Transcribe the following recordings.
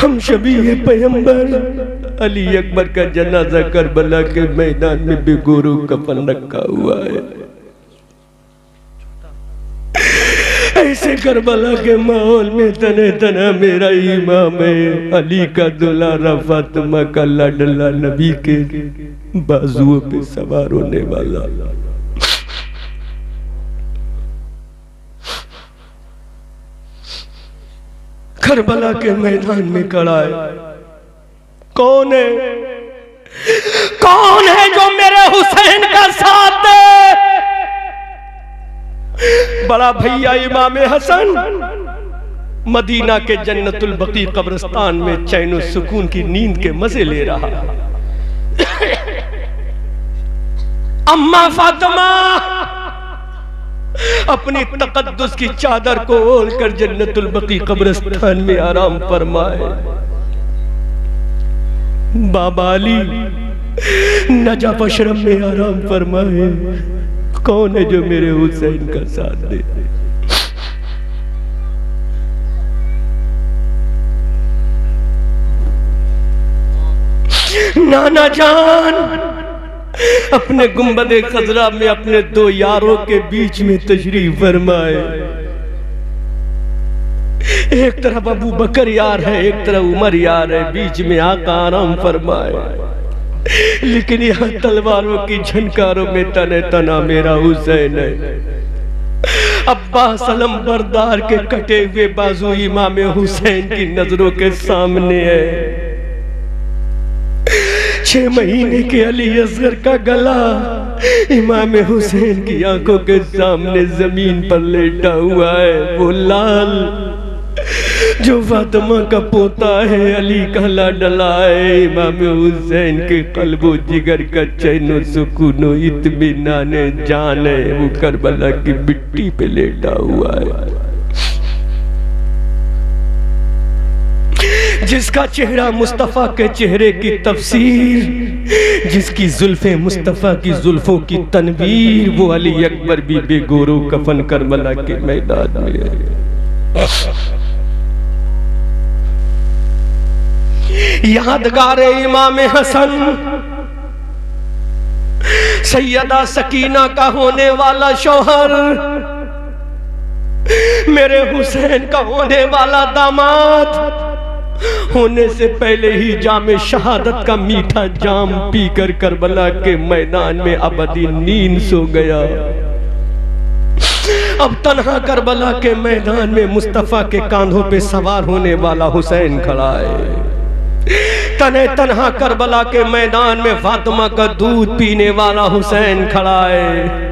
हम शबी पैगंबर अली अकबर का जनाजा करबला के मैदान में बेगोरो कफन रखा हुआ है। ऐसे करबला के माहौल में तने तना मेरा इमाम है, अली का दुलारा, फातिमा का लाडला, नबी के बाजुओं पे सवार होने वाला। करबला के मैदान में खड़ा है। कौन है? कौन है जो मेरे हुसैन का साथ दे? बड़ा भैया इमाम हसन मदीना के जन्नतुल बकी कब्रिस्तान में चैन सुकून की नींद के मजे ले रहा। अम्मा फातिमा अपनी तकद्दुस की चादर को ओढ़कर जन्नतुल बकी कब्रिस्तान में आराम फरमाए। बाबा अली नजफ अशरफ में आराम फरमाए। कौन है जो मेरे हुसैन का साथ दे? नाना जान अपने गुंबदे खजरा में अपने दो यारों के बीच में तशरीफ फरमाए। एक तरफ अबू बकर यार है, एक तरफ उमर यार है, बीच में आका आराम फरमाए। लेकिन यहाँ तलवारों की झनकारों में तने तना मेरा हुसैन है। अब्बास अलम बरदार के कटे हुए बाजू इमाम हुसैन की नजरों के सामने है। 6 महीने के अली असगर का गला इमाम हुसैन की आंखों के सामने जमीन पर लेटा हुआ है। वो लाल जो फातिमा का पोता है, अली का लाडला है, इमाम हुसैन के कल्बो जिगर का चैनो सुकूनो इत्मीनान जान है, वो करबला की मिट्टी पे लेटा हुआ है। जिसका चेहरा मुस्तफा के चेहरे की तफसीर, जिसकी जुल्फे मुस्तफा की जुल्फों की तनवीर, वो अली अकबर भी बेगोरो कफन करबला के मैदान में है। यादगार इमाम हसन सैयदा सकीना का होने वाला शौहर, मेरे हुसैन का होने वाला दामाद, होने से पहले ही जामे शहादत का मीठा जाम पीकर करबला के मैदान में अबदी नींद सो गया। अब तन्हा करबला के मैदान में मुस्तफा के कांधों पे सवार होने वाला हुसैन खड़ा है। तने तन्हा करबला के मैदान में फातिमा का दूध पीने वाला हुसैन खड़ा है।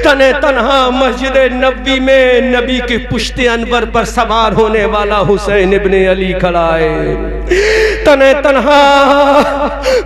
तने तन्हा मस्जिद नबी में नबी की पुश्ते अनवर पर सवार होने वाला हुसैन इब्ने अली खड़ा है। तने तन्हा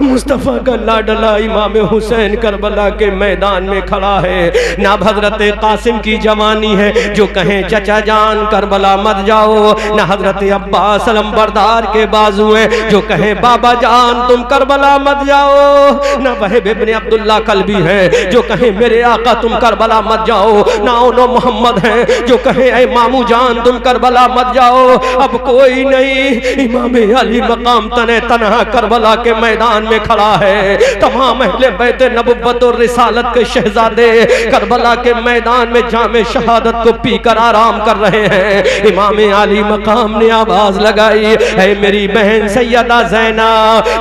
मुस्तफा का लाडला इमाम हुसैन करबला के मैदान में खड़ा है। ना हजरत कासिम की जवानी है जो कहें चचा जान करबला मत जाओ, ना हजरत अब्बास अलमबरदार के बाजू है जो कहें बाबा जान तुम करबला मत जाओ, ना वहीब इब्ने अब्दुल्ला कल्बी है जो कहें मेरे आका तुम करबला मत जाओ, ना उनो मोहम्मद है जो कहे ऐ मामू जान तुम करबला मत जाओ। अब कोई नहीं, इमाम अली मकाम तने तन्हा करबला के मैदान में खड़ा है। तमाम अहले बैत नबुव्वत और रिसालत के शहजादे करबला के मैदान में जामे शहादत को पीकर आराम कर रहे हैं। इमाम अली मकाम ने आवाज लगाई, ऐ मेरी बहन सैयदा ज़ैना,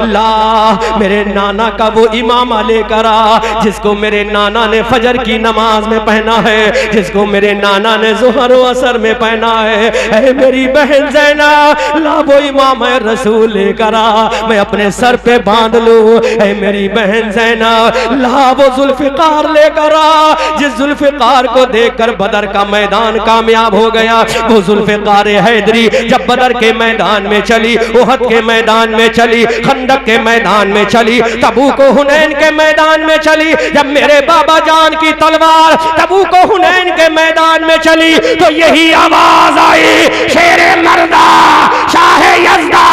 ला मेरे नाना का वो इमामा लेकर आ जिसको मेरे नाना ने फजर की नमाज में पहना है, जिसको मेरे नाना ने ज़ुहर व असर में पहना है। ऐ मेरी बहन ज़ैना, ला वो इमाम रसूल लेकर आ, मैं अपने सर पे बांध लूं। ऐ मेरी बहन ज़ैना, ला वो जुल्फ़िकार लेकर आ जिस जुल्फ़िकार को देखकर बदर का मैदान कामयाब हो गया। वो जुल्फ़िकार हैदरी जब बदर के मैदान में चली, उहद के मैदान में चली, खंदक के मैदान में चली, तबूक को हुनैन के मैदान में चली, जब मेरे बाबा जान की तलवार तबूक को हुनैन के मैदान में चली तो यही आवाज आई, शेरे मर्दा शाह यज़दा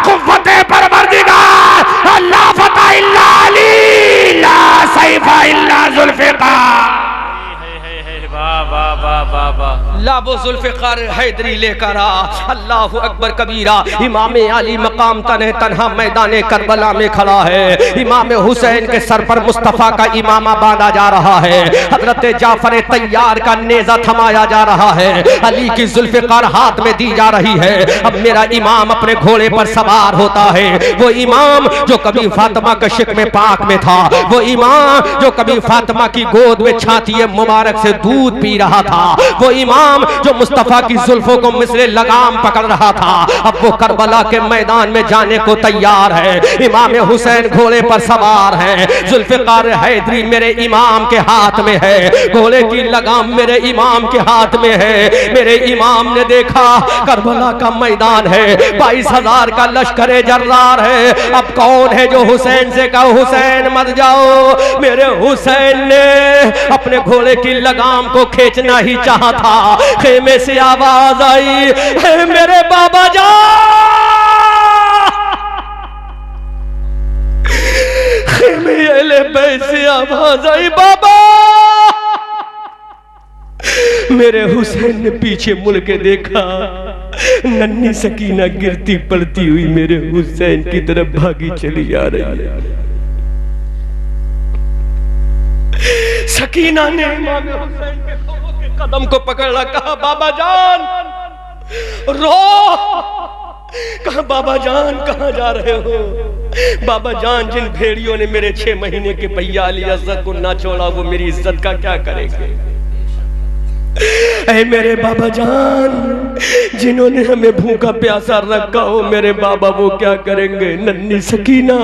कुव्वते परवरदिगार, ला फतह इल्ला अली, ला सैफ इल्ला जुल्फ़िकार। लाबो जुल्फ़िकार हैदरी लेकर आ। अल्लाहु अकबर कबीरा। इमाम अली मकाम तने तन्हा मैदान करबला में खड़ा है। इमाम हुसैन के सर पर मुस्तफ़ा का इमामा बांधा जा रहा है। हजरत जाफर तैयार का नेजा थमाया जा रहा है। अली की जुल्फ़िकार हाथ में दी जा रही है। अब मेरा इमाम अपने घोड़े पर सवार होता है। वो इमाम जो कभी फातिमा के शिकवे पाक में था, वो इमाम जो कभी फातिमा की गोद में छाती मुबारक से दूध पी रहा था, वो इमाम जो मुस्तफा की जुल्फों को मिसले लगाम पकड़ रहा था, अब वो करबला के मैदान में जाने को तैयार है। इमाम हुसैन घोड़े पर सवार है। जुल्फ़िकार हैदरी मेरे इमाम के हाथ में है। घोड़े की लगाम मेरे इमाम के हाथ में है। मेरे इमाम ने देखा करबला का मैदान है, 22,000 का लश्कर जर्रार है। अब कौन है जो हुसैन से कहो हुसैन मत जाओ। मेरे हुसैन ने अपने घोड़े की लगाम को खींचना ही चाहा था। खेमे से आवाज आई, है मेरे बाबा जान। खेमे से आवाज आई, बाबा। मेरे हुसैन ने पीछे मुड़ के देखा, नन्ही सकीना गिरती पड़ती हुई मेरे हुसैन की तरफ भागी चली आ रही है। सकीना ने इमाम हुसैन के कदम को पकड़ा, कहा बाबा जान रो। कहा बाबा जान कहां जा रहे हो? बाबा जान जिन भेड़ियों ने मेरे 6 महीने के पैयाली इज्जत को ना छोड़ा, वो मेरी इज्जत का क्या करेंगे? ऐ मेरे बाबा जान, जिन्होंने हमें भूखा प्यासा रखा हो मेरे बाबा वो क्या करेंगे? नन्ही सकीना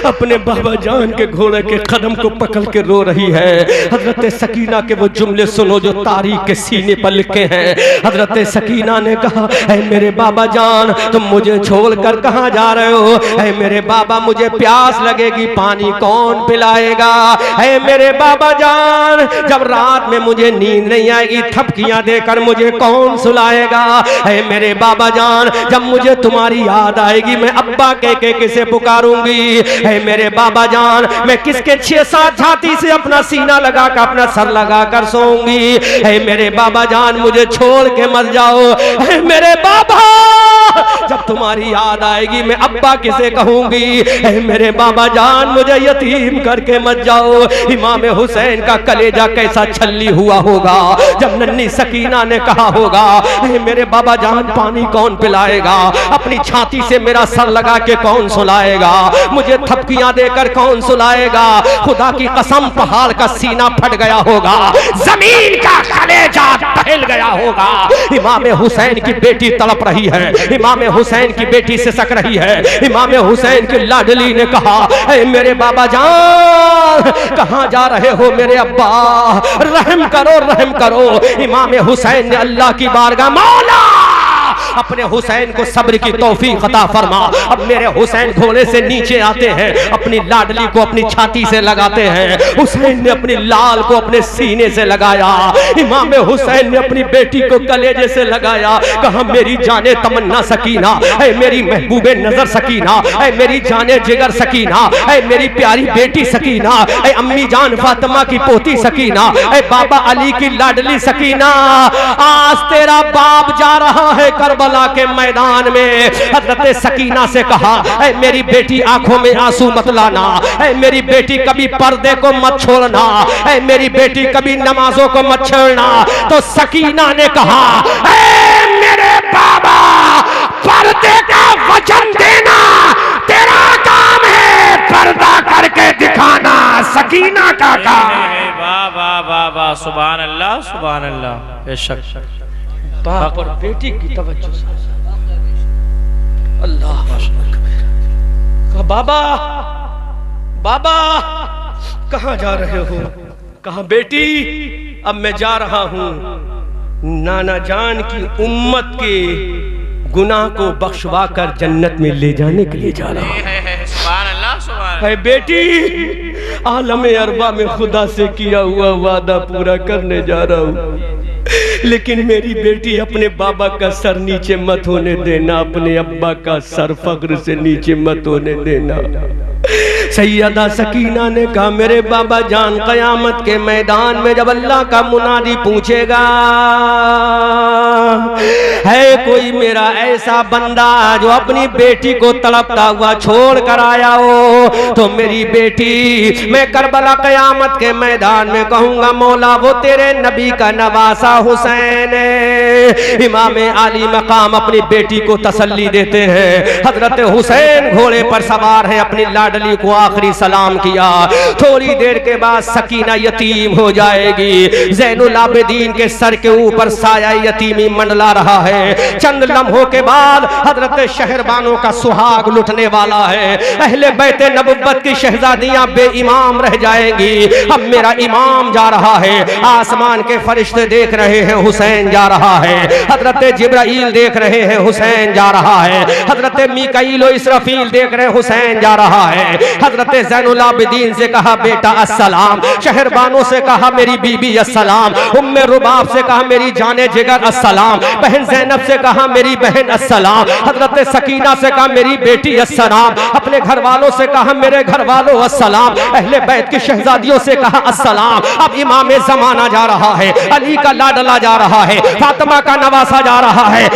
अपने बाबा जान के घोड़े के कदम को पकड़ के रो रही है। हजरत सकीना के वो जुमले सुनो जो तारीख के सीने पर लिखे हैं। हजरत सकीना ने कहा, ऐ मेरे बाबा जान, तुम मुझे छोड़कर कहां जा रहे हो? ऐ मेरे बाबा, मुझे प्यास लगेगी, पानी कौन पिलाएगा? ऐ मेरे बाबा जान, जब रात में मुझे नींद नहीं आएगी, थपकियां देकर मुझे कौन सुलाएगा? ऐ मेरे बाबा जान, जब मुझे तुम्हारी याद आएगी, मैं अब्बा कह के किसे पुकारूंगी? ऐ मेरे बाबा जान, मैं किसके 6-7 छाती से अपना सीना लगाकर अपना सर लगाकर सोऊंगी? ऐ मेरे बाबा जान, मुझे छोड़ के मत जाओ। ऐ मेरे बाबा, जब तुम्हारी याद आएगी मैं अब्बा किसे कहूंगी? ऐ मेरे बाबा जान, मुझे यतीम करके मत जाओ। इमाम हुसैन का कलेजा कैसा छल्ली हुआ होगा जब नन्ही सकीना ने कहा होगा, ऐ मेरे बाबा जान, पानी कौन पिलाएगा? अपनी छाती से मेरा सर लगा के कौन सुलाएगा? मुझे थपकियां देकर कौन सुलाएगा? खुदा की कसम, पहाड़ का सीना फट गया होगा, जमीन का कलेजा टहल गया होगा। इमाम हुसैन की बेटी तड़प रही है, इमाम हुसैन की बेटी सिसक रही है। इमाम हुसैन की लाडली ने कहा, ऐ मेरे बाबा जान, कहां जा रहे हो मेरे अब्बा? रहम करो, रहम करो। इमाम हुसैन ने अल्लाह की बारगाह, मौला अपने हुसैन को सब्र की तौफीक अता फरमा। अब मेरे हुसैन घोड़े से नीचे आते हैं, अपनी लाडली को अपनी छाती से लगाते हैं। हुसैन ने अपनी लाल को अपने सीने से लगाया। इमाम हुसैन ने अपनी बेटी को कलेजे से लगाया। कहा, मेरी जाने तमन्ना सकीना, ऐ मेरी महबूबे नजर सकीना, ऐ मेरी जाने जिगर सकीना, ऐ मेरी प्यारी बेटी सकीना, ऐ अम्मी जान फातिमा की पोती सकीना, ऐ बाबा अली की लाडली सकीना, आज तेरा बाप जा रहा है करबला के मैदान में। हजरत सकीना से कहा, ऐ मेरी बेटी, आंखों में आंसू मत लाना, ऐ मेरी बेटी, कभी पर्दे को मत छोड़ना, ऐ मेरी बेटी, कभी नमाजों को मत छोड़ना। तो सकीना ने कहा, ऐ मेरे बाबा, पर्दे का वचन देना तेरा काम है, पर्दा करके दिखाना सकीना का काम है। वाह वाह वाह वाह, सुभान अल्लाह, सुभान अल्लाह। बेशक बाप और बेटी की तवज्जो से अल्लाह। कहा, बाबा बाबा कहां जा रहे हो? कहा, बेटी, अब मैं जा रहा हूं नाना जान की उम्मत के गुनाह को बख्शवा कर जन्नत में ले जाने के लिए जा रहा हूं। सुभान अल्लाह, सुभान अल्लाह। है बेटी, आलम अरबा में खुदा से किया हुआ वादा पूरा करने जा रहा हूं, लेकिन मेरी बेटी, अपने बाबा का सर नीचे मत होने देना, अपने अब्बा का सर फख्र से नीचे मत होने देना। सैयदा सकीना ने कहा मेरे बाबा जान क़यामत के मैदान में जब अल्लाह का मुनादी पूछेगा है कोई मेरा ऐसा बंदा जो अपनी बेटी को तड़पता हुआ छोड़ कर आया हो, तो मेरी बेटी मैं करबला क़यामत के मैदान में कहूंगा मौला वो तेरे नबी का नवासा हुसैन है। इमाम आली मकाम अपनी बेटी को तसल्ली देते हैं। हजरत हुसैन घोड़े पर सवार हैं, अपनी लाडली को आखिरी सलाम किया। थोड़ी देर के बाद सकीना यतीम हो जाएगी। ज़ैनुल आबिदीन के सर के ऊपर साया यतीमी मंडला रहा है। चंद लम्हों के बाद हजरत शहरबानों का सुहाग लुटने वाला है। अहले बैते नबुव्वत की शहजादियां बेईमाम रह जाएंगी। अब मेरा इमाम जा रहा है, आसमान के फरिश्ते देख रहे हैं हुसैन जा रहा है। हजरत जिब्राइल देख रहे हैं हुसैन जा रहा है। हजरत मीकाईल और इसराफील देख रहे हैं हुसैन जा रहा है। हजरत ज़ैनुल आबिदीन से कहा बेटा अस्सलाम, शहरबानों से कहा मेरी बीबी अस्सलाम, उम्मे रुबाब से कहा मेरी जाने जिगर अस्सलाम, बहन ज़ैनब से कहा मेरी बहन अस्सलाम, हजरत सकीना से कहा मेरी बेटी अस्सलाम, अपने घर वालों से कहा मेरे घर वालों अस्सलाम, अहले बैत की शहजादियों से कहा अस्सलाम। अब इमाम ज़माना जा रहा है, अली का लाडला जा रहा है, फातिमा का नवासा जा रहा है।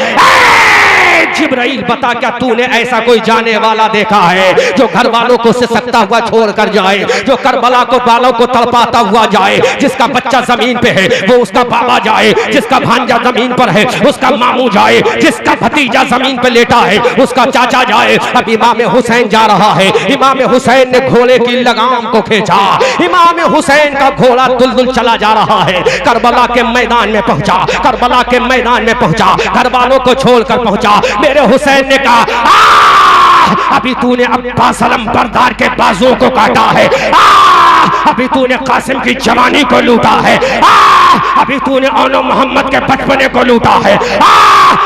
जिब्राइल बता क्या तूने ऐसा कोई जाने वाला देखा है जो घर वालों को सिसकता हुआ छोड़ कर जाए, जो करबला को बालों को तड़पाता हुआ जाए, जिसका बच्चा जमीन पे है वो उसका बाबा जाए, जिसका भांजा जमीन पर है उसका मामू जाए, जिसका भतीजा जमीन पे लेटा है उसका चाचा जाए। अब इमाम हुसैन जा रहा है। इमाम हुसैन ने घोड़े की लगाम को खींचा। इमाम हुसैन का घोड़ा दुलदुल चला जा रहा है। करबला के मैदान में पहुंचा, करबला के मैदान में पहुंचा, घर वालों को छोड़कर पहुंचा। मेरे हुसैन ने कहा अभी तूने अब्बास अलमबरदार के बाजुओं को काटा है, अभी तूने कासिम की जवानी को लूटा है, अभी तूने औनो मोहम्मद के बचपने को लूटा है,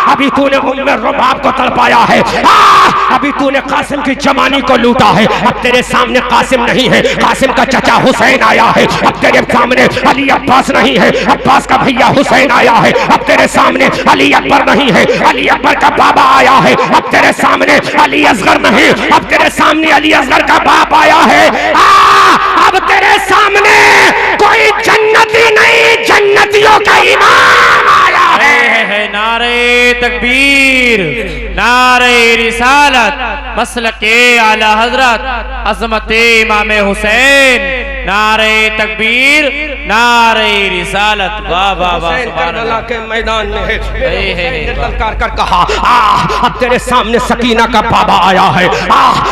अभी तूने उम्मे रुबाब को तड़पाया है, अभी तूने कासिम की जवानी को लूटा है। अब तेरे सामने कासिम नहीं है, कासिम का चचा हुसैन आया है। अब तेरे सामने अली अब्बास नहीं है, अब्बास का भैया हुसैन आया है। अब तेरे सामने अली अकबर नहीं है, अली अकबर का बाबा आया है। अब तेरे सामने अली असगर नहीं, अब तेरे सामने अली असगर का बाप आया है। अब तेरे सामने कोई जन्नती नहीं, जन्नतियों का इमाम आया है। नारे तकबीर, नारे रिसालत, मसलके आला हजरत अज़मत इमाम हुसैन, नारे तकबीर, नारे रिसालत। वाह वाह वाह। करबला के मैदान में कर कहा अब तेरे सामने सकीना का बाबा आया है,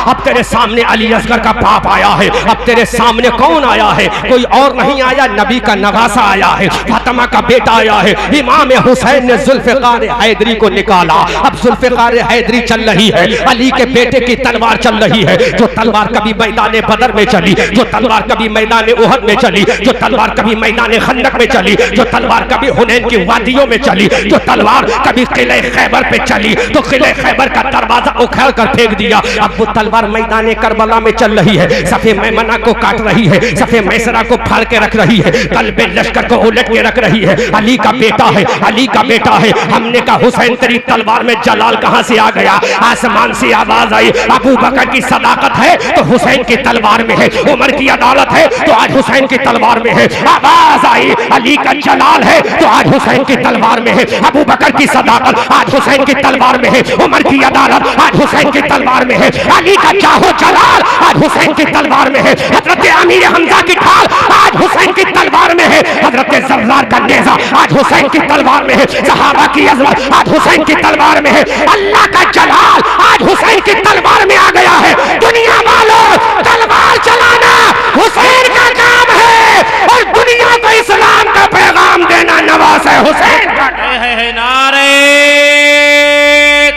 अब तेरे सामने अली असगर का बाप आया है। अब तेरे सामने कौन आया है? कोई और नहीं आया, नबी का नवासा आया है, फातिमा का बेटा आया है। इमाम हुसैन ने जुल्फ़िकार हैदरी को निकाला। अब जुल्फ़िकार हैदरी चल रही है, अली के बेटे की तलवार चल रही है। जो तलवार कभी मैदान बदर में चली, जो तलवार कभी मैदान उहद में चली, जो तलवार कभी मैदान खंदक में चली, जो तलवार कभी हुनैन की वादियों में चली, जो तलवार कभी किले खैबर पे चली तो किले खैबर का दरवाजा उखाड़ कर फेंक दिया। अब वो तलवार मैदान करबला में चल रही है, सफ़े मैमना को काट रही है, सफ़े मैसरा को फाड़ के रख रही है, कल्बे लश्कर को उलट के रख रही है। अली का बेटा है, अली का बेटा है। हमने कहा हुसैन तेरी तलवार में जलाल कहां से आ गया? आसमान से आवाज आई, अबू बकर की सदाकत है तो हुसैन की तलवार में है, उमर की अदालत है तो आज हुसैन की तलवार में है। आवाज आई, अली का जलाल है तो आज हुसैन की तलवार में है, अबू बकर की सदाकत आज हुसैन की तलवार में है, उमर की अदालत आज हुसैन की तलवार में है, अली का चाहो जलाल आज हुसैन की तलवार में है, हजरत अमीर हमजा की ढाल आज हुसैन की तलवार में है, हजरत जर्रार का नेज़ा आज हुसैन की तलवार में है, सहाबा की अज़मत आज हुसैन की तलवार में है, अल्लाह का जलाल आज हुसैन की तलवार में आ गया है। दुनिया वालों, तलवार चलाना हुसैन का काम है और दुनिया को इस्लाम का पैगाम देना नवासे हुसैन का है। नारे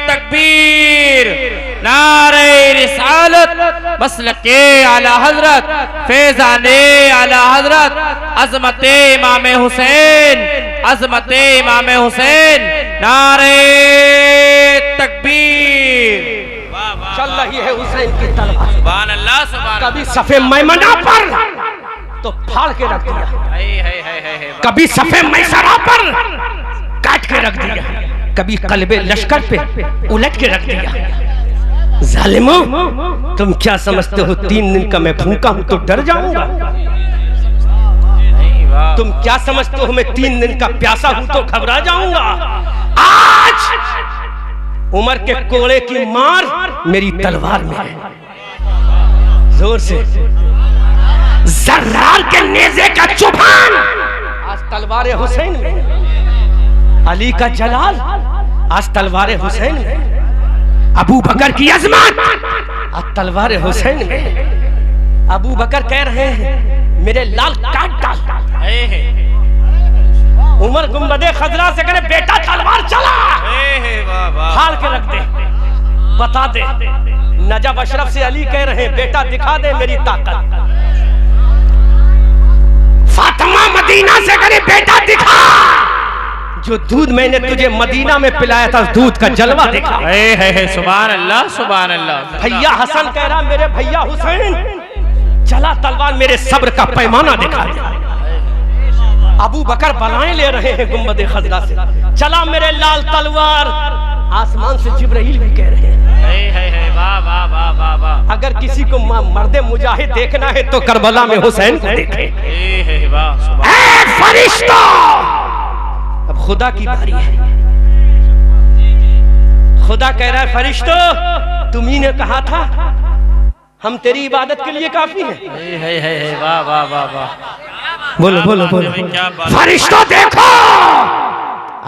तकबीर, नारे रिसालत, मसलके आला हजरत, फैज़ाने आला हजरत अज़मत इमाम हुसैन, अज़मत इमाम हुसैन, नारे तकबीर। चल रही है हुसैन की तलवार, सुभान अल्लाह, सुभान। कभी सफ़े मैमना पर तो फाड़ के रख दिया, कभी सफ़े मैसरा पर काट के रख दिया, कभी कल्बे लश्कर पे उलट के रख दिया। जालिमो, तुम क्या समझते हो 3 दिन का मैं भूखा हूं तो डर जाऊंगा? तुम क्या समझते हो मैं 3 दिन का प्यासा हूं तो घबरा जाऊंगा? आज उमर के कोड़े की मार मेरी तलवार में है। जोर से जर्रार के नेज़े का चुभान आज तलवार हुसैन में, अली का जलाल आज तलवार हुसैन में, अबू बकर की अजमत आज तलवार हुसैन में। अबू बकर कह रहे हैं मेरे लाल काट डाल। उमर गुंबदे खजरा से करे बेटा तलवार चला, फाड़ के रख दे, बता दे। नजब अशरफ से अली कह रहे हैं बेटा दिखा दे मेरी ताकत। फातिमा मदीना से करे बेटा दिखा, जो दूध मैंने तुझे मदीना में पिलाया था दूध का जलवा दिखा। सुभान अल्लाह, सुभान अल्लाह। भैया हसन कह रहा मेरे भैया हुसैन चला तलवार मेरे सब्र का पैमाना दिखा दे। अबू बकर बलाएं ले रहे हैं गुंबदे खजरा से, चला मेरे लाल तलवार। आसमान से जिब्राइल भी कह रहे हैं वाह वाह वाह वाह वाह। अगर किसी को मर्दे मुजाहिद देखना है तो करबला में हुसैन को देखे। फरिश्ता अब खुदा की बारी है। खुदा कह रहा है फरिश्तों तुम्ही ने कहा था हम तेरी इबादत के लिए काफी है। वाह वाह वाह वाह। बोलो बोलो बोलो। फरिश्तों देखो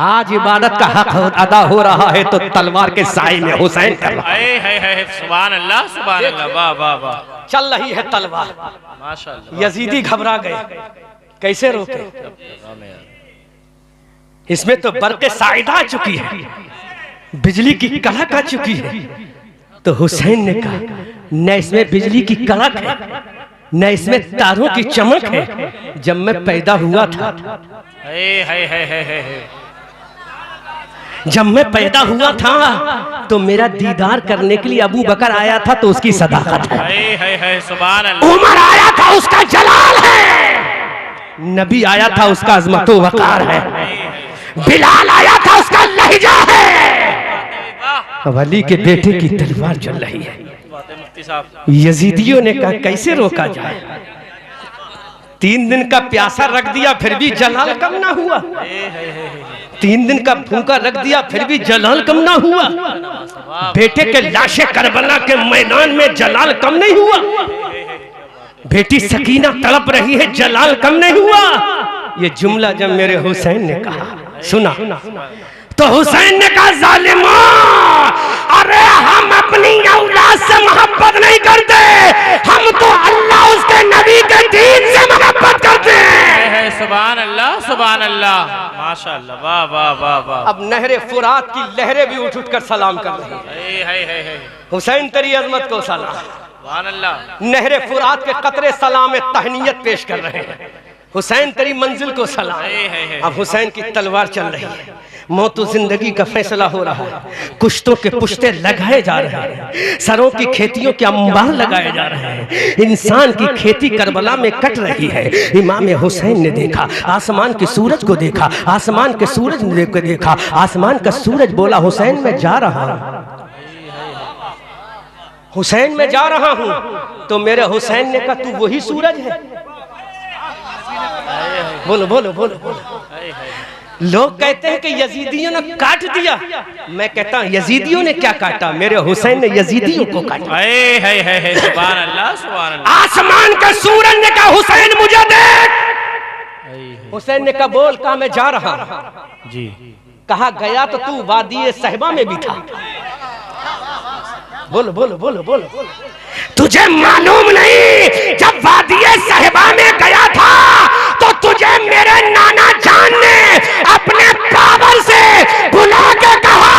आज इबादत का हक अदा हो रहा है तो तलवार के साए में हुसैन कर रहा है। सुभान अल्लाह, सुभान अल्लाह। वाह वाह वाह। चल रही है तलवार, माशाअल्लाह। यजीदी घबरा गए, कैसे रोके? इसमें तो बरक़े साइदा आ चुकी है, बिजली की कड़क आ चुकी है। तो हुसैन ने कहा न इसमें बिजली की कड़क है न इसमें तारों की चमक है। जब मैं पैदा हुआ था, जब मैं पैदा हुआ था तो मेरा दीदार करने के लिए अबू बकर आया था तो उसकी सदाकत है। सुभान अल्लाह। उमर आया था उसका जलाल है, नबी आया था उसका अज़मत व वक़ार है, बिलाल आया था उसका लहजा है। वली के बेटे की तलवार चल रही है। यजीदियों ने कहा कैसे रोका जाए? 3 दिन का प्यासा रख दिया फिर भी जलाल कम ना हुआ। 3 दिन का भूखा रख दिया फिर भी जलाल कम ना हुआ। बेटे के लाशे करबला के मैदान में जलाल कम नहीं हुआ। बेटी सकीना तड़प रही है जलाल कम नहीं हुआ। ये जुमला जब मेरे हुसैन ने कहा सुना तो हुसैन ने कहा जालिमा, अरे हम अपनी औलाद से मोहब्बत नहीं करते, हम तो अल्लाह उसके नबी के दीन से मोहब्बत करते हैं। सुभान अल्लाह, सुभान अल्लाह, माशाअल्लाह। वाह वाह वाह वाह। अब नहरे फुरात की लहरें भी उठ उठकर सलाम कर रही हैं। हुसैन तेरी अजमत को सलाम। सुभान अल्लाह। नहरे फुरात के कतरे सलाम तहनीयत पेश कर रहे हैं। हुसैन तेरी मंजिल को सलाम। अब हुसैन की तलवार चल रही है, मौत और जिंदगी का फैसला हो रहा है। कुश्तों के पुश्ते लगाए जा रहे हैं, सरों की खेतियों के अंबार लगाए जा रहे हैं। इंसान की खेती करबला में कट रही है। इमाम हुसैन ने देखा आसमान के सूरज को, देखा आसमान के सूरज ने देखा आसमान का सूरज, बोला हुसैन मैं जा रहा हूं, हुसैन मैं जा रहा हूं। तो मेरे हुसैन ने कहा तू वही सूरज है? बोलो बोलो बोलो बोलो। लोग कहते हैं कि यजीदियों ने काट दिया, मैं कहता हूं यजीदियों ने क्या काटा, मेरे हुसैन ने यजीदियों को काटा। सुभान अल्लाह, सुभान अल्लाह। आसमान का सूरज ने कहा हुसैन मुझे देख। हुसैन ने कहा बोल, कहा मैं जा रहा जी। कहा गया तो तू वादी सहबा में भी था। बोलो बोलो बोलो बोलो। तुझे मालूम नहीं जब वादी सहबा में गया था तो तुझे मेरे नाना जान ने अपने पावर से बुला के कहा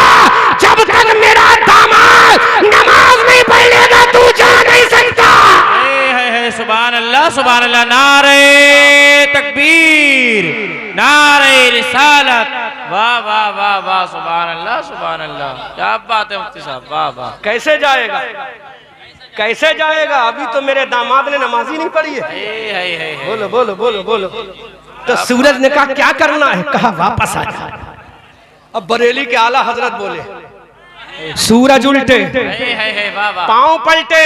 जब तक मेरा दामाद नमाज नहीं पढ़ेगा तू जा नहीं सकता। सुभान अल्लाह, सुभान अल्लाह। नारे तकबीर, नारे रिसालत। वाह वाह वाह वाह। सुभान अल्लाह, सुभान अल्लाह। क्या बात है मुफ्ती साहब, वाह वाह। कैसे जाएगा, कैसे जाएगा? अभी तो मेरे दामाद ने नमाज ही नहीं पढ़ी है। बोलो बोलो बोलो बोलो। तो सूरज ने कहा क्या करना है? कहा वापस आ जा। अब बरेली के आला हजरत बोले सूरज उल्टे, वाह वाह। पांव पलटे,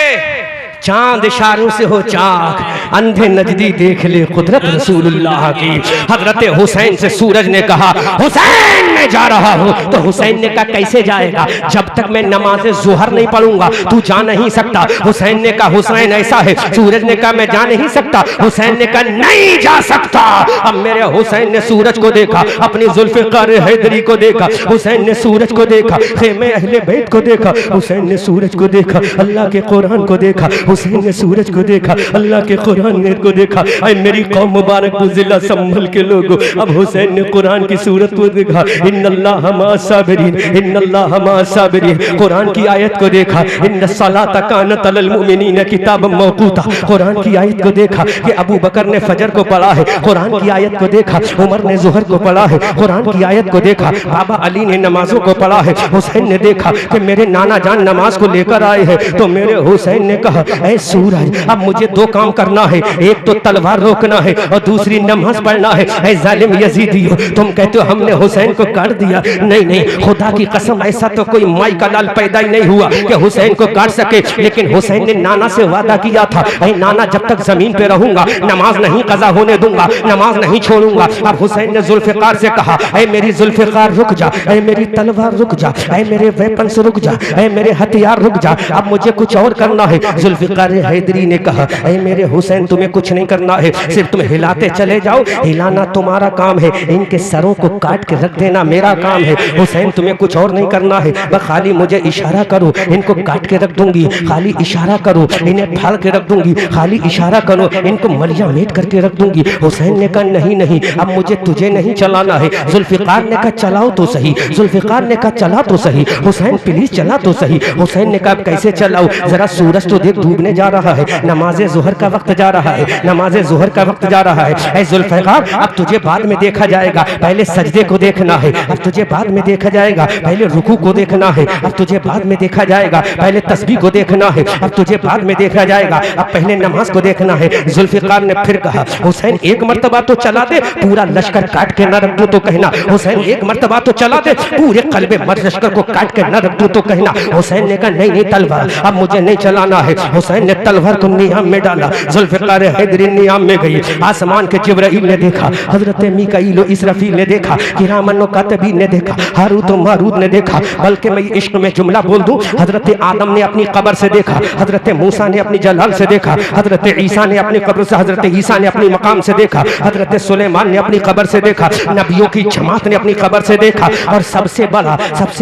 चांद इशारों से हो चाक, अंधे नजदी देख ले कुदरत रसूलुल्लाह की। हजरत हुसैन से सूरज ने कहा हुसैन मैं जा रहा हूँ। तो हुसैन ने कहा कैसे जाएगा, जब तक मैं नमाज ज़ुहर नहीं पढ़ूंगा तू जा नहीं सकता। हुसैन ने कहा हुसैन ऐसा है। सूरज ने कहा मैं जा नहीं सकता। हुसैन ने कहा नहीं जा सकता। अब मेरे हुसैन ने सूरज को देखा, अपनी जुल्फ़िकार हैदरी को देखा, हुसैन ने सूरज को देखा, खेमे अहले बैत को देखा, हुसैन ने सूरज को देखा, अल्लाह के कुरान को देखा, हुसैन ने सूरज को देखा, अल्लाह के कुरान ने को देखा। ऐ मेरी कौम मुबारक बुज़िला संभल के लोगों, अब हुसैन ने कुरान की सूरत को देखा, इन्नल्लाह मा साबिरीन, इन्नल्लाह मा साबिरीन। कुरान की आयत को देखा, इन्नस्सलाता कानत अलल मुमिनीन किताबम मौक़ूता। कुरान की आयत को देखा कि अबू बकर ने फजर को पढ़ा है। कुरान की आयत को देखा, उमर ने ज़ुहर को पढ़ा है। कुरान की आयत को देखा, बाबा अली ने नमाजों को पढ़ा है। हुसैन ने देखा कि मेरे नाना जान नमाज को लेकर आए हैं। तो मेरे हुसैन ने कहा ऐ सूरज अब मुझे दो काम करना है, एक तो तलवार रोकना है और दूसरी नमाज पढ़ना है। ऐ जालिम यजीदियो, तुम कहते हो हमने हुसैन को काट दिया। नहीं नहीं, खुदा की कसम ऐसा तो कोई माई का लाल पैदा ही नहीं हुआ कि हुसैन को काट सके। लेकिन हुसैन ने नाना से वादा किया था, ऐ नाना जब तक जमीन पे रहूंगा नमाज नहीं कज़ा होने दूंगा, नमाज नहीं छोड़ूंगा। अब हुसैन ने जुल्फ़िकार से कहा ऐ मेरी जुल्फ़िकार रुक जा, ऐ मेरी तलवार रुक जा, ऐ मेरे वेपन्स रुक जा, ऐ मेरे हथियार रुक जा, अब मुझे कुछ और करना है। जुल्फ़िकार हैदरी ने कहा ऐ मेरे हुसैन तुम्हें कुछ नहीं करना है, सिर्फ तुम हिलाते चले जाओ, हिलाना तुम्हारा काम है, इनके सरों को काट के रख देना मेरा काम है। हुसैन तुम्हें कुछ और नहीं करना है, बस खाली मुझे इशारा करो, इनको काट के रख दूंगी, खाली इशारा करो, इन्हें फाड़ के रख दूंगी, खाली इशारा करो, इनको मलिया मेट करके रख दूंगी। हुसैन ने कहा नहीं नहीं, अब मुझे तुझे नहीं चलाना है। जुल्फ़िकार ने कहा चलाओ तो सही, जुल्फ़िकार ने कहा चला तो सही, हुसैन प्लीज चला तो सही। हुसैन ने कहा कैसे चलाऊं, जरा सूरज तो देख डूबने जा रहा है, नमाज ज़ुहर का वक्त जा रहा है, नमाज ज़ुहर का वक्त जा रहा है। ऐ जुल्फ़िकार अब तुझे बाद में देखा जाएगा, पहले सजदे को देखना है, अब तुझे बाद में देखा जाएगा, पहले रुकू को देखना है, अब तुझे बाद में देखा जाएगा, पहले तस्बीह को देखना है, अब तुझे बाद में देखा जाएगा, अब पहले नमाज को देखना है। जुल्फ़िकार ने फिर कहा हुसैन एक मर्तबा तो चला दे, पूरा लश्कर काट के न रख दूं तो कहना। हुसैन एक मर्तबा तो चला दे, पूरे कल्बे मर्द लश्कर को काट के न रख दूं तो कहना। हुसैन ने कहा नहीं नहीं तलवार अब मुझे नहीं चलाना है। हुसैन ने तलवार को नियाम में डाला, जुल्फ़िकार हैदरी नियाम में गई। आसमान के जिब्राइल ने देखा, हजरत मीकाईल और इसराफील ने देखा, किरामन व कातिबीन ने देखा, हारूत और मारूत ने देखा। बल्कि मैं इश्क में जुमला बोल दूं, हजरत आदम ने अपनी कब्र से देखा, हजरत मूसा ने अपनी जलाल से देखा, हजरत ईसा ने अपनी कब्र से, हजरत ईसा ने अपनी मकाम से देखा, हजरत सुलेमान ने अपनी कब्र से देखा, नबियों की जमात ने अपनी कब्र से देखा। और सबसे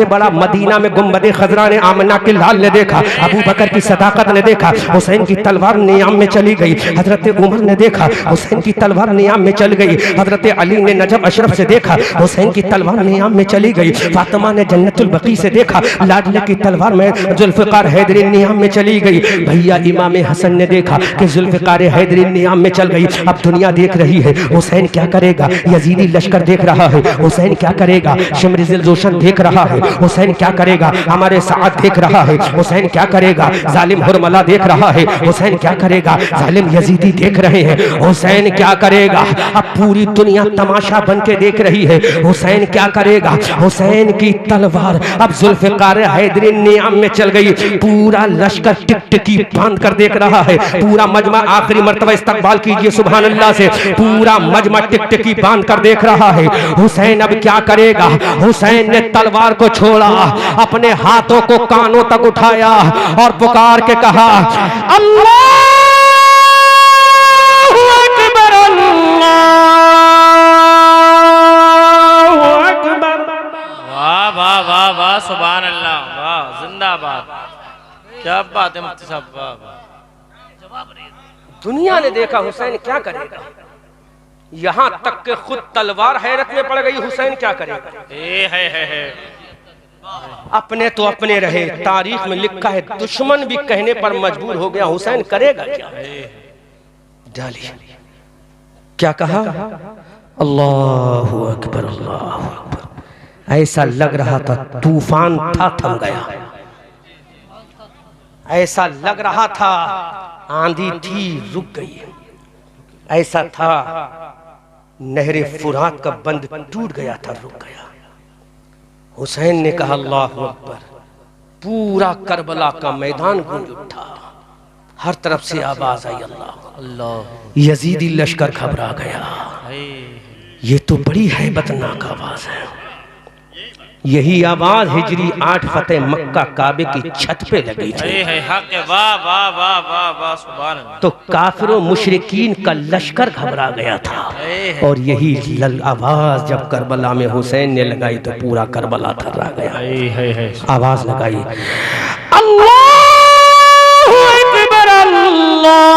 बड़ा मदीना में गुंबद खजरा ने आमना के लाल ने देखा, अबू बकर की सदाकत ने देखा, हुसैन की तलवार नियाम में चली गई। हजरत उमर ने देखा, हुसैन की तलवार नियाम में चल गई। हजरत अली ने नजब अशरफ से देखा, हुसैन की तलवार नियाम में चली गई। फातिमा ने जन्नतुल बकी से देखा, लाडले की तलवार में जुल्फ़िकार हैदरी नियाम में चली गई। भैया इमाम हसन ने देखा कि जुल्फ़िकार हैदरी नियाम में चल गई। अब दुनिया देख रही है हुसैन क्या करेगा, यजीदी लश्कर देख रहा है हुसैन क्या करेगा, शिमर जोशन देख रहा है हुसैन क्या करेगा, हमारे साथ देख रहा है हुसैन क्या करेगा, जालिम हुरमला देख रहा है हुसैन क्या करेगा, जालिम यजीदी देख रहे हैं हुसैन क्या करेगा। अब पूरी दुनिया तमाशा बन के देख रही है हुसैन क्या करेगा। हुसैन की तलवार अब जुल्फ़िकार हैदरी नियाम में चल गई। पूरा लश्कर टिकटिकी बांध कर देख रहा है, पूरा मजमा आखिरी मर्तबा इस्तकबाल कीजिए सुभान अल्लाह से, पूरा मजमा टिकटिकी बांध कर देख रहा है हुसैन अब क्या करेगा। हुसैन ने तलवार को छोड़ा, अपने हाथों को कानों तक उठाया और पुकार के कहा अल्लाहु अकबर अल्लाहु अकबर। वाह वाह वाह वाह सुभान अल्लाह, वाह जिंदाबाद, क्या बात है मुफ्ती साहब, वाह वाह। दुनिया ने देखा हुसैन क्या करेगा, यहाँ तक के खुद तलवार हैरत में पड़ गई हुसैन क्या करेगा। है अपने तो अपने रहे, तारीख में लिखा है दुश्मन भी कहने पर मजबूर हो गया हुसैन करेगा क्या। डाली क्या कहा अल्लाहु अकबर अल्लाहु अकबर। ऐसा लग रहा था तूफान था थम गया, ऐसा लग रहा था आंधी थी रुक गई, ऐसा था नहरे फुरात का बंद टूट गया था रुक गया। हुसैन ने कहा अल्लाहु अकबर, पूरा करबला का मैदान गूंज उठा, हर तरफ से आवाज आई अल्लाह अल्लाह। यजीदी लश्कर घबरा गया। ये तो बड़ी हैबतनाक आवाज है। यही आवाज हिजरी 8 फतेह मक्का काबे की छत पे लगी थी। वाह वाह वाह वाह वाह सुभान अल्लाह। तो काफिरों मुशरिकीन का लश्कर घबरा गया था। और यही आवाज जब करबला में हुसैन ने लगाई तो पूरा करबला थर्रा गया। आवाज लगाई अल्लाहु अकबर अल्लाह।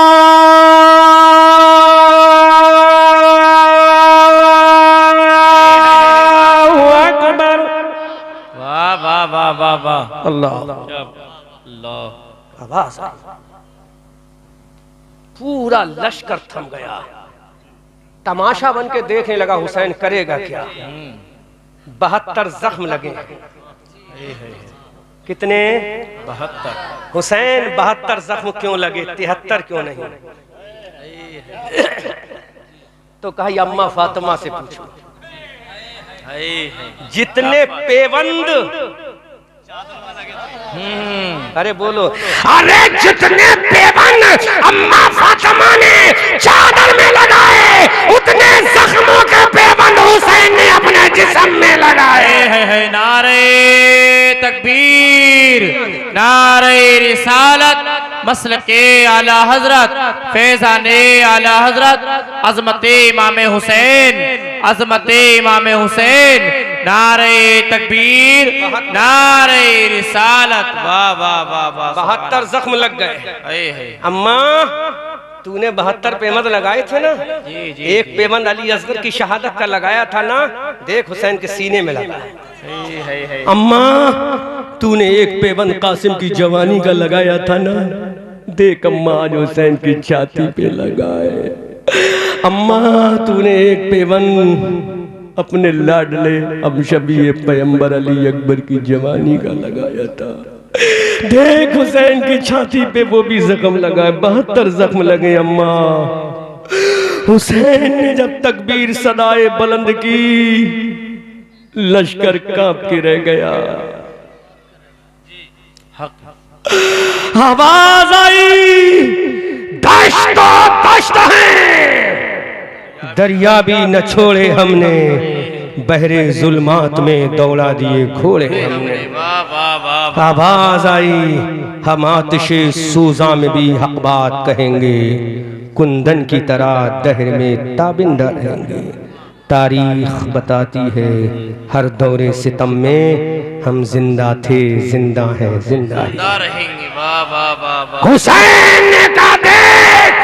वाह वाह वाह अल्लाह अल्लाह। आवाज आई, पूरा लश्कर थम गया, तमाशा बन के देखने लगा हुसैन करेगा क्या। 72 जख्म लगे। कितने? 72। हुसैन 72 जख्म क्यों लगे, 73 क्यों नहीं? तो कहा अम्मा फातिमा से पूछो। जितने पेवंद, अरे बोलो, अरे जितने पेवंद अम्मा फातिमा ने चादर में लगाए उतने जख्मों के पेवंद हुसैन ने अपने जिस्म में लगाए। नारे तकबीर, नारे रिसालत, मसलके आला हजरत, फैजाने आला हजरत, अजमते इमाम हुसैन, अजमते इमाम हुसैन। नारे तकबीर, नारे रिसालत। वाह वाह वाह वाह। 72 जख्म लग गए। अम्मा तूने 72 पेवंद लगाए थे ना? जी जी। एक पेवंद अली असगर की शहादत का लगाया था ना? देख हुसैन के सीने में लगा। अम्मा तूने एक पेवंद कासिम की जवानी का लगाया था ना? देख अम्मा आज हुसैन की छाती पे लगाए। अम्मा तूने एक पेवंद अपने लाडले अमशबी पैगंबर अली अकबर की जवानी का लगाया था। देख हुसैन की छाती पे वो भी जख्म लगा, 72 जख्म लगे। अम्मा हुसैन ने जब तकबीर सदाए बुलंद की, लश्कर कांप के रह गया। आवाज आई दश्तो दश्त है, दरिया भी न छोड़े हमने, बहरे जुल्मात में दौड़ा दिए घोड़े हमने। आवाज आई हम आतिशे सूजा में भी हक बात कहेंगे, कुंदन की तरह दहर में ताबिंदा रहेंगे। तारीख बताती है हर दौरे सितम में हम जिंदा थे, जिंदा हैं, जिंदा रहेंगे। वाह वाह वाह वाह। हुसैन ने कहा देख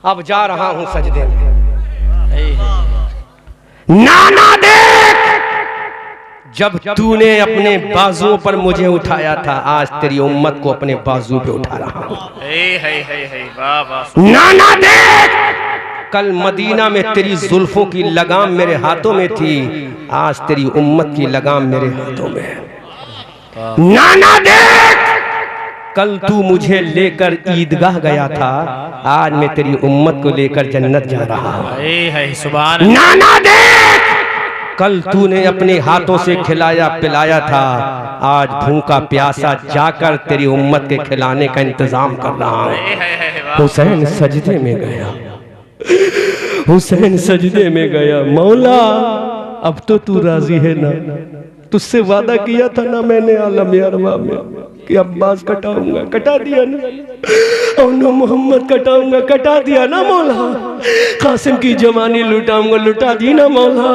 अब जा रहा हूं सजदे में। नाना देख जब तूने अपने बाजुओं पर मुझे उठाया था, आज तेरी उम्मत को अपने बाजू पे उठा रहा हूं। नाना देख कल मदीना में तेरी जुल्फों की लगाम मेरे हाथों में थी, आज तेरी उम्मत की लगाम मेरे हाथों में है। नाना देख कल तू मुझे लेकर ईदगाह गया था, आज मैं तेरी उम्मत को लेकर जन्नत जा रहा हूं। सुभान। नाना देख कल तूने अपने हाथों से खिलाया पिलाया था, आज भूखा प्यासा जाकर तेरी उम्मत के खिलाने का इंतजाम कर रहा हूं। हुसैन सजदे में गया, हुसैन सजदे में गया। मौला अब तो तू राजी है ना? तुझसे वादा किया था ना मैंने आलम अरवा में कि अब्बास कटाऊंगा, कटा दिया ना? और न मोहम्मद कटाऊंगा, कटा दिया ना मौला? कासिम की जवानी लुटाऊंगा, लुटा दी ना मौला?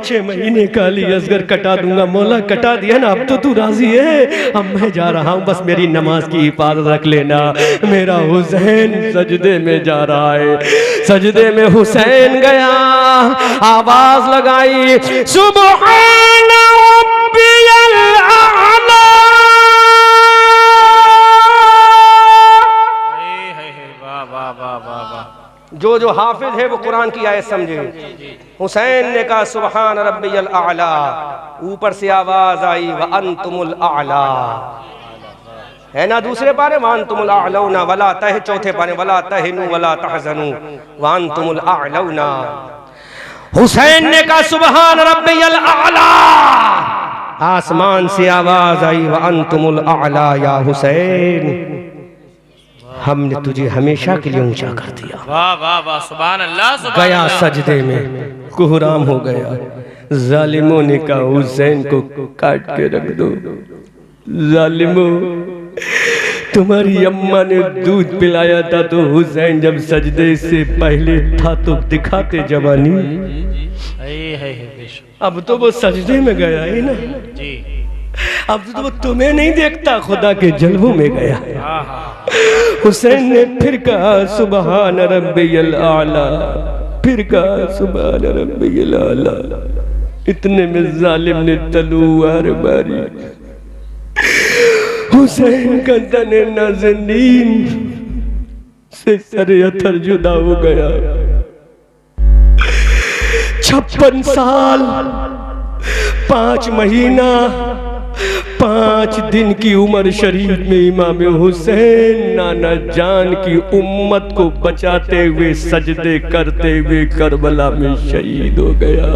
6 महीने का अली असगर कटा दूंगा मौला, कटा दिया ना? अब तो तू राजी है? अब मैं जा रहा हूँ, बस मेरी नमाज की हिफाजत रख लेना। मेरा हुसैन सजदे में जा रहा है। सजदे में हुसैन गया, आवाज लगाई सुबहान रब्बियल आला। जो जो हाफिज है वो कुरान की आयत समझे। हुसैन ने कहा सुबहान रब्बियल आला, ऊपर से आवाज आई व अंतुमुल आला, है ना? दूसरे पारे व अंतुमुल आलौना वला तह, चौथे पारे वला तहनु वला तहजनु व अंतुमुल आलौना। हुसैन ने कहा सुबहान रब्बियल आला, आसमान से आवाज आई व अंतुमुल आला या हुसैन, हमने तुझे हमेशा के लिए ऊंचा कर दिया। वाह वाह वाह, सुभान अल्लाह सुभान गया अल्लाह। सजदे में, कुहराम हो गया। जालिमों ने कहा हुसैन को काट के रख दो। जालिमों, तुम्हारी अम्मा ने दूध पिलाया था तो हुसैन जब सजदे से पहले था तो दिखाते जवानी, अब तो वो सजदे में गया है ना जी, अब तो वो तुम्हें नहीं देखता, खुदा के जलवों में गया। हाँ हाँ। हुसैन ने फिर कहा सुबहान रब्बियल आला, फिर कहा सुबहान रब्बियल आला। इतने में जालिम ने तलवार मारी, हुसैन का तने नाज़नीन से सरे अथर जुदा हो गया। 56 साल 5 महीना 5 दिन की उम्र शरीफ में इमाम हुसैन नाना जान की उम्मत को बचाते हुए सजदे करते हुए करबला में शहीद हो गया।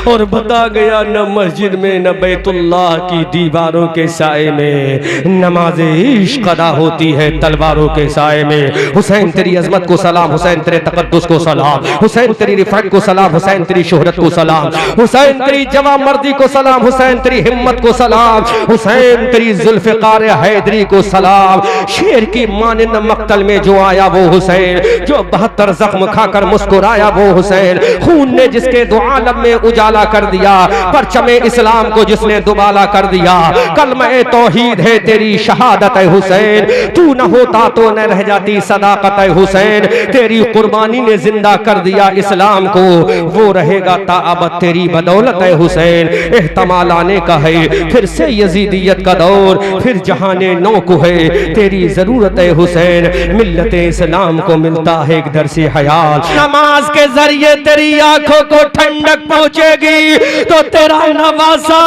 और बता गया न मस्जिद में न बैतुल्लाह की दीवारों के साए में नमाज इश्क अदा होती है तलवारों के साए में। हुसैन तेरी अजमत को सलाम, हुसैन तेरे तकद्दुस को सलाम, हुसैन तेरी रिफात को सलाम, हुसैन तेरी शोहरत को सलाम, हुसैन तेरी जवां मर्दी को सलाम, हुसैन तेरी हिम्मत को सलाम, हुसैन तेरी जुल्फ़िकार हैदरी को सलाम। शेर की मानिंद मक्तल में जो आया वो हुसैन, जो 72 जख्म खाकर मुस्कुराया वो हुसैन, खून ने जिसके दो आलम में उजाला कर दिया, परचमे इस्लाम को जिसने दुबाला कर दिया। कलमे तौहीद है तेरी शहादत है हुसैन, तू न होता तो न रह जाती सदाकत है हुसैन। तेरी कुर्बानी ने जिंदा कर दिया इस्लाम को, वो रहेगा ताअबद तेरी बदौलत है हुसैन। एहतमाल आने का है फिर से यजीदियत का दौर, फिर जहाने नौ को है तेरी जरूरत है हुसैन। मिल्लत इस्लाम को मिलता है एक दर्से हयात, नमाज के जरिए तेरी आंखों को ठंडक पहुंचेगी तो तेरा नवासा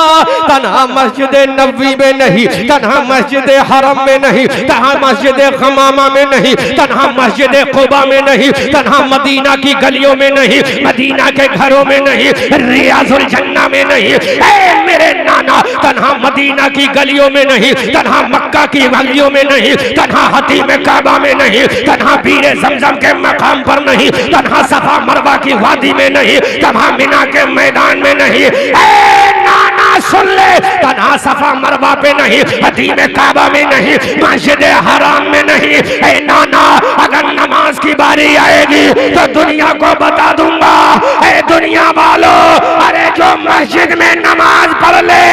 तन्हा मस्जिद नबवी में नहीं, तन्हा मस्जिद हरम में नहीं, तन्हा मस्जिद खमामा में नहीं, तन्हा मस्जिद कुबा में नहीं, तन्हा मदीना की गलियों में नहीं, मदीना के घरों में नहीं, रियाजुल जन्ना में नहीं, ऐ मेरे नाना तन्हा मदीना की गलियों में नहीं, तन्हा मक्का की गलियों में नहीं, तन्हा हतीम काबा में नहीं, तन्हा बीरे जमजम के मकाम पर नहीं, तन्हा सफा मरवा की वादी में नहीं, तन्हा मिना के मैदान में नहीं। ऐ नाना सुन ले, तन्हा सफा मरवा पे नहीं, हतीम काबा में नहीं, मस्जिद हराम में नहीं। ऐ नाना अगर नमाज की बारी आएगी तो दुनिया को बता दूंगा, ऐ दुनिया वालों, अरे जो मस्जिद में नमाज पढ़ ले,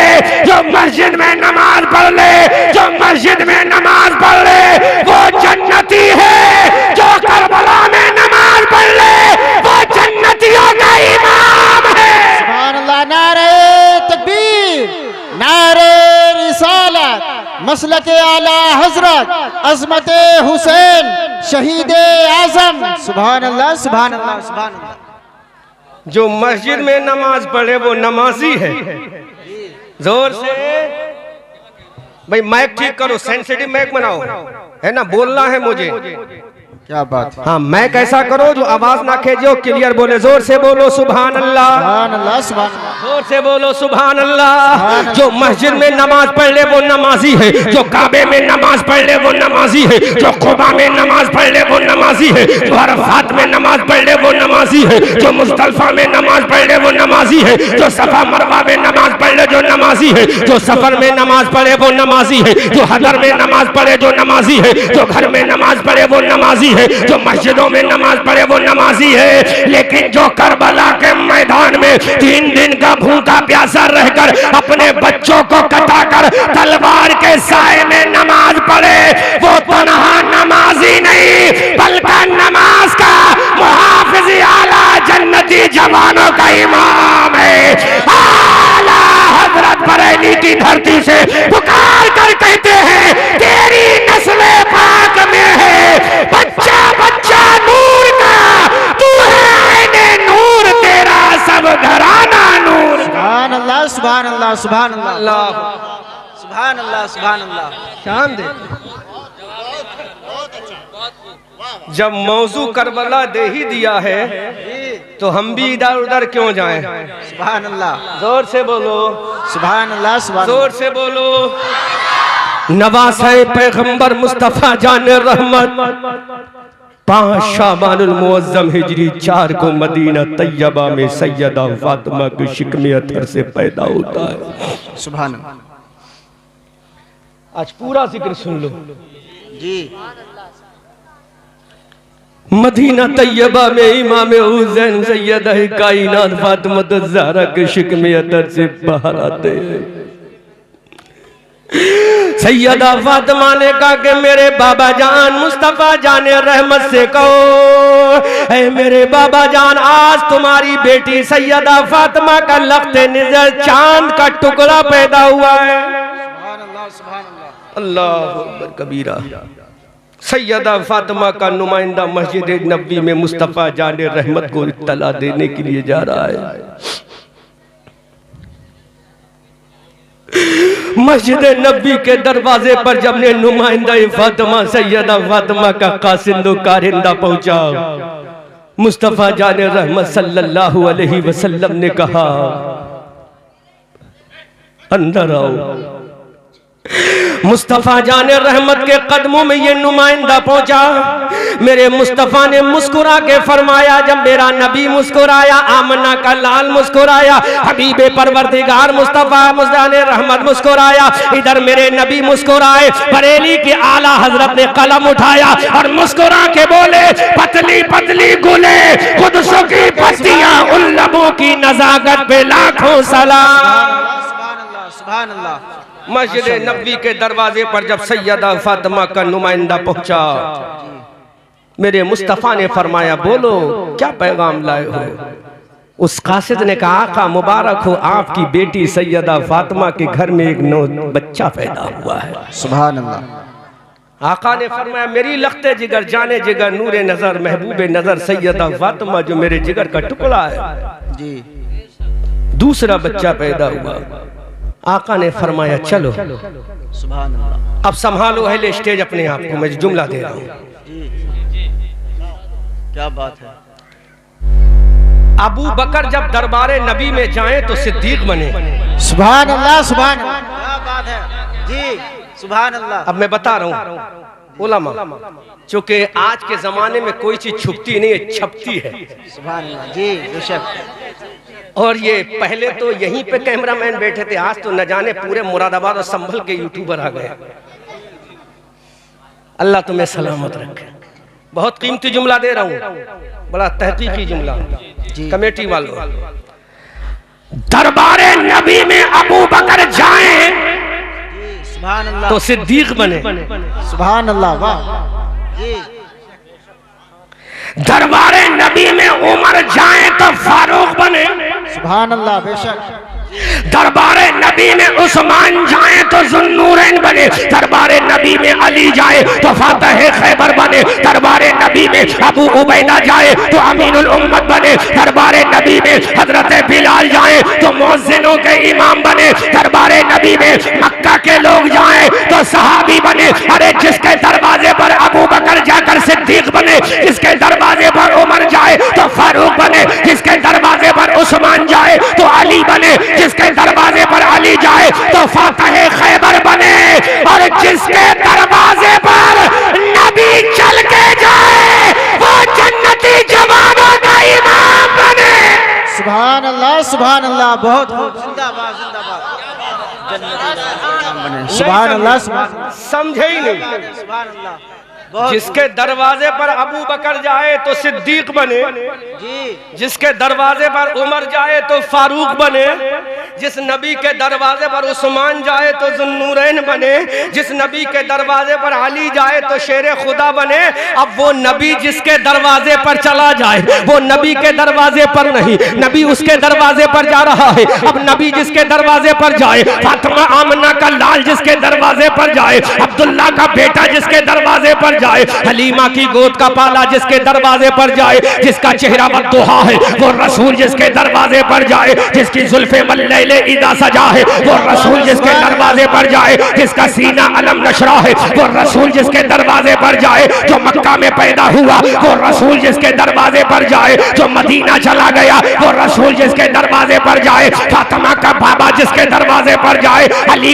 जो मस्जिद में नमाज पढ़ ले, जो मस्जिद में नमाज पढ़ ले वो जन्नती है, जो करबला में नमाज पढ़ ले वो जन्नतियों का इमाम है। सुभान अल्लाह, नारे तकबीर, नारे रिसालत, मसलके आला हजरत अजमत हुसैन शहीद आजम। सुभान अल्लाह सुभान अल्लाह सुभान अल्लाह। जो मस्जिद में नमाज पढ़े वो नमाजी है। जोर से भाई माइक ठीक करो, सेंसिटिव माइक बनाओ, है ना, बोलना है मुझे। क्या बात है। हाँ माइक ऐसा करो जो आवाज ना खेजो, क्लियर बोले। जोर से बोलो सुभान अल्लाह, सुभान अल्लाह सुभान अल्लाह। जोर से बोलो सुभान अल्लाह। जो मस्जिद में नमाज पढ़ ले वो नमाजी है, जो काबे में नमाज पढ़ ले वो नमाजी है, जो कुबा में नमाज पढ़ ले वो नमाजी है, जो अरफात में नमाज पढ़ ले वो नमाजी है, जो मुज़दलिफा में नमाज पढ़ ले वो नमाजी है, जो सफा मरवा में नमाज पढ़ ले जो नमाजी है, जो सफर में नमाज पढ़े वो नमाजी है, जो हदर में नमाज पढ़े जो नमाजी है, जो घर में नमाज पढ़े वो नमाजी है, जो मस्जिदों में नमाज पढ़े वो नमाजी है। लेकिन जो करबला के मैदान में 3 दिन का भूखा प्यासा रहकर अपने बच्चों को कटाकर तलवार के साए में नमाज पढ़े वो तन्हा नमाजी नहीं बल्कि नमाज का मुहाफिज आला जन्नती जवानों का इमाम है। आला हजरत बरेली की धरती से पुकार कर कहते हैं तेरी नस्ल पाक में है बच्चा बच्चा नूर का, तू है आईने नूर, तेरा सब घराना नूर। सुभान अल्लाह सुभान अल्लाह सुभान अल्लाह सुभान अल्लाह सुभान अल्लाह। शान दे। जब मौजू करबला दे ही दिया है तो हम भी इधर उधर क्यों जाएं? सुभान अल्लाह, जोर से बोलो, सुभान अल्लाह, सुभान जोर से बोलो। नवासे पैगंबर मुस्तफा जाने रहमत 5 शाबानुल मुअज्जम हिजरी 4 को मदीना तैयबा में सैयदा फातिमा के शिकमे अतर से पैदा होता है। सुभान अल्लाह। आज पूरा जिक्र सुन लो जी। मदीना तैयबा में इमाम हुसैन सैयदा कायनात फातिमा ज़हरा के शिकमे अतर से बाहर आते हैं। सैयदा फातिमा ने कहा कि मेरे बाबा जान मुस्तफा जाने रहमत से कहो, ऐ मेरे बाबा जान आज तुम्हारी बेटी सैयदा फातिमा का लख्ते निज़र चांद का टुकड़ा पैदा हुआ है। सुभान अल्लाह, सुभान अल्लाह, अल्लाहु अकबर कबीरा। सैयदा फातिमा का नुमाइंदा मस्जिद नबी में मुस्तफा जाने रहमत को इत्तला देने के लिए जा रहा है। मस्जिद नबी के दरवाजे पर जब ने नुमाइंदा फातिमा सैयदा फातिमा का कासिंदो कारिंदा पहुंचा, मुस्तफा जाने रहमत सल्लल्लाहु अलैहि वसल्लम ने कहा अंदर आओ। मुस्तफा जाने रहमत के कदमों में ये नुमाइंदा पहुंचा। मेरे मुस्तफा ने मुस्कुरा के फरमाया, जब मेरा नबी मुस्कुराया, आमना का लाल मुस्कुराया, हबीबे परवरदिगार मुस्तफा जाने रहमत मुस्कुराया, इधर मेरे नबी मुस्कुराए। बरेली के आला हजरत ने कलम उठाया और मुस्कुरा के बोले, पतली पतली गुले खुदसों की पत्तियां, उन लबों की नजाकत पे लाखों सलाम। सुभान अल्लाह, सुभान अल्लाह। मस्जिद नबी के दरवाजे पर जब सैयदा फातिमा का नुमाइंदा पहुंचा, मेरे मुस्तफा ने फरमाया बोलो क्या पैगाम लाए हो। उस कासिद ने कहा आका मुबारक हो, आपकी बेटी सैयदा फातिमा के घर में एक बच्चा पैदा हुआ है। सुभान अल्लाह। आका ने फरमाया मेरी लख्ते जिगर जाने जिगर नूरे नजर महबूबे नजर सैयदा फातिमा जो मेरे जिगर का टुकड़ा है जी। दूसरा बच्चा पैदा हुआ। आका ने फरमाया चलो सुभान अल्लाह। अब संभालो अहले स्टेज अपने आप को, मैं जुमला दे रहा हूँ। क्या बात है। अबू बकर जब दरबारे नबी में जाएं तो सिद्दीक बने। सुभान अल्लाह, सुभान अल्लाह। क्या बात है जी। सुभान अल्लाह। अब मैं बता रहा हूँ उलमा, चूंकि आज के जमाने में कोई चीज छुपती नहीं है, छपती है। सुभान अल्लाह जी, बेशक। और ये पहले तो यहीं पे कैमरामैन बैठे थे, आज तो न जाने पूरे मुरादाबाद और संभल के यूट्यूबर आ गए। अल्लाह तुम्हें सलामत रखे। बहुत कीमती जुमला दे रहा हूँ, बड़ा तहकीकी जुमला। कमेटी वालों, दरबारे नबी में अबू बकर जाएं सुभान अल्लाह तो सिद्दीक बने। सुभान अल्लाह, वाह जी। दरबारे नबी में उमर जाएं तो फारूक बने। सुभान अल्लाह, बेशक। दरबारे नबी में उस्मान जाए तो जुन्नूरैन बने। दरबारे नबी में अली जाए तो फातह खैबर बने। दरबारे नबी में अबू उबैदा जाए तो अमीनुल उम्मत बने। दरबारे नबी में हजरत बिलाल जाए तो मुअज्जिनों के इमाम बने। दरबारे नबी में मक्का के लोग जाए तो सहाबी बने। अरे जिसके दरवाजे पर अबू बकर जाकर सिद्दीक बने, जिसके दरवाजे पर उमर जाए तो फारूक बने, जिसके दरवाजे पर उस्मान जाए तो अली बने, जिसके दरवाजे पर अली जाए तो फातह खैबर बने, और जिसके दरवाजे पर नबी चल के जाए वो जन्नती जवानों का इमाम बने। सुभान अल्लाह, सुभान अल्लाह। बहुत जिंदाबाद, जिंदाबाद। जन्नती इमाम बने। सुभान अल्लाह, सुभान अल्लाह। समझे ही नहीं। सुभान अल्लाह। जिसके दरवाजे पर अबू बकर जाए तो सिद्दीक बने जी, जिसके दरवाजे पर उमर जाए तो फारूक बने, जिस नबी के दरवाजे पर उस्मान जाए तो जुन्नूरैन बने, जिस नबी के दरवाजे पर अली जाए तो शेर खुदा बने। अब वो नबी जिसके दरवाजे पर चला जाए वो नबी के दरवाजे पर नहीं, नबी उसके दरवाजे पर जा रहा है। अब नबी जिसके दरवाजे पर जाए, फातिमा आमना का लाल जिसके दरवाजे पर जाए, अब्दुल्ला का बेटा जिसके दरवाजे पर जाए, हलीमा की गोद का पाला जिसके दरवाजे पर जाए, जिसका चेहरा बद्दुहा है वो रसूल जिसके दरवाजे पर जाए, जिसकी जुल्फे मल्ले पहले ईदा सजा है वो रसूल जिसके दरवाजे पर जाए, जिसका सीना अलम नशरा है वो रसूल जिसके दरवाजे पर जाए, जो मक्का में पैदा हुआ वो रसूल जिसके दरवाजे पर जाए, जो मदीना चला गया वो रसूल जिसके दरवाजे पर जाए, फातिमा का बाबा जिसके दरवाजे पर जाए, अली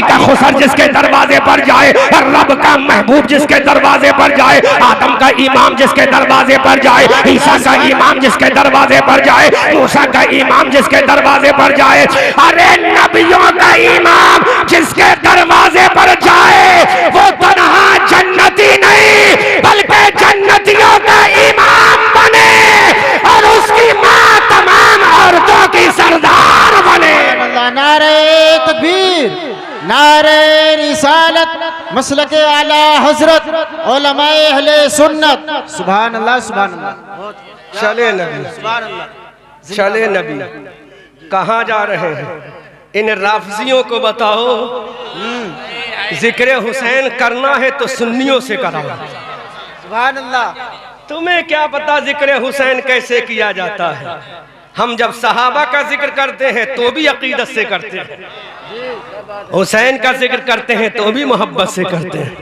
का खुसर जिसके दरवाजे पर जाए, रब का महबूब जिसके दरवाजे पर जाए, आदम का इमाम जिसके दरवाजे पर जाए, ईसा का इमाम जिसके दरवाजे पर जाए, मूसा का इमाम जिसके दरवाजे पर जाए, अरे नबियों का इमाम जिसके दरवाजे पर जाए वो तन्हा जन्नती नहीं बल्कि जन्नतियों का इमाम बने और उसकी माँ तमाम औरतों की सरदार बने। नारे तकबीर, नारे रिसालत, मसलके आला हजरत, उलमाए अहले सुन्नत। सुभान अल्लाह, सुभान अल्लाह। चले नबी, सुभान अल्लाह। चले नबी, कहाँ जा रहे हैं? इन राफजियों को बताओ जिक्र हुसैन करना है तो सुन्नियों से कराओ। सुभान अल्लाह। तुम्हें क्या पता जिक्र हुसैन कैसे किया जाता है? हम जब सहाबा का जिक्र करते हैं तो भी अकीदत से करते हैं, हुसैन का जिक्र करते हैं तो भी मोहब्बत से करते हैं।